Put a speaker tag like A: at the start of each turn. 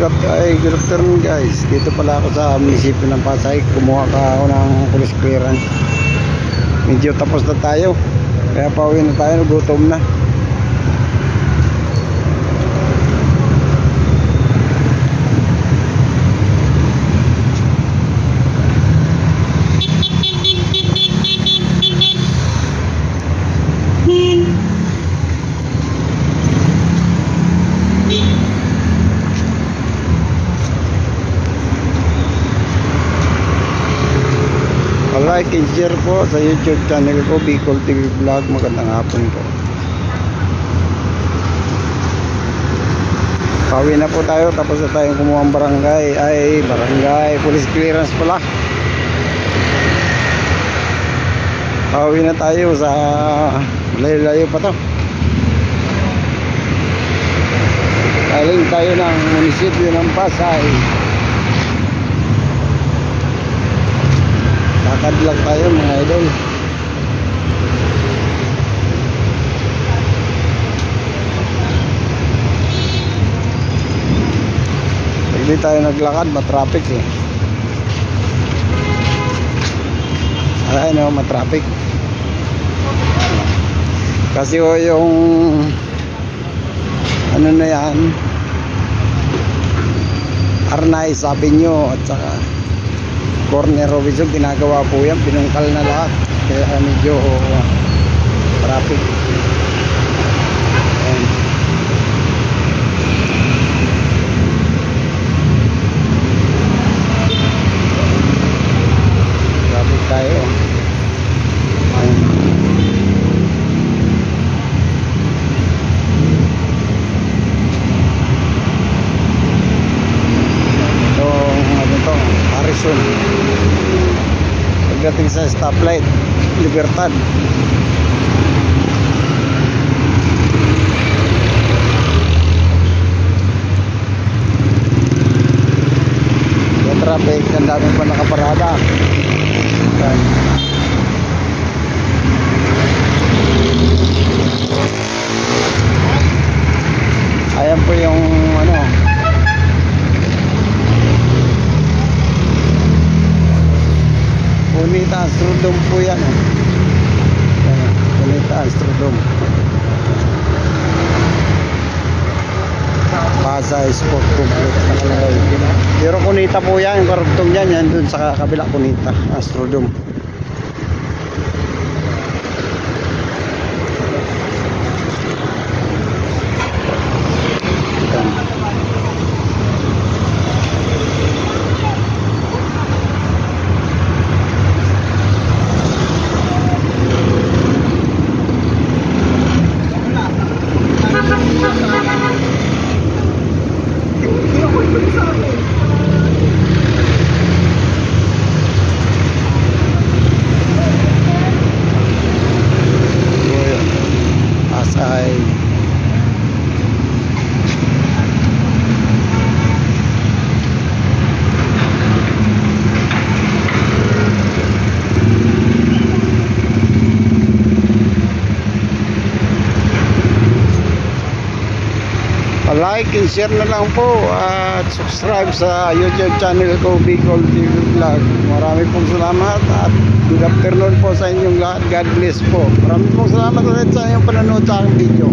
A: Good afternoon guys. Dito pala ako sa munisipyo ng Pasay. Kumuha ka ako ng police clearance. Medyo tapos na tayo. Kaya pauwi na tayo, gutom na. Like and share po sa YouTube channel ko, Bicol TV Vlog. Magandang hapon po. Pauwi na po tayo, tapos na tayong kumuha ng barangay police clearance pala. Pauwi na tayo sa layo-layo pa to. Galing tayo ng munisipyo ng Pasay. Lakad lang tayo mga idol. Hindi tayo naglakad, matraffic eh. Ay no, matraffic. Kasi yung ano na yan, Arnay sabi nyo, at saka corner Robinson, ginagawa po yan, pinungkal na lahat, kaya medyo traffic. Ayan. Traffic tayo. Ayan. Harrison. Pagdating sa stoplight Libertad, yung traffic, ang dami pa nakaparada. Ayan po yung ano, Bonita Astrodome po yan eh. Bonita Astrodome, Pasay Sport Complex nakalagay. Pero Bonita po yan, yung karugtong yan, yan dun sa kabila, Bonita Astrodome. Like and share na lang po at subscribe sa YouTube channel ko, Bicol TV Vlog. Marami pong salamat at good afternoon po sa inyong lahat. God bless po. Marami pong salamat ulit sa inyong panonood sa aking video.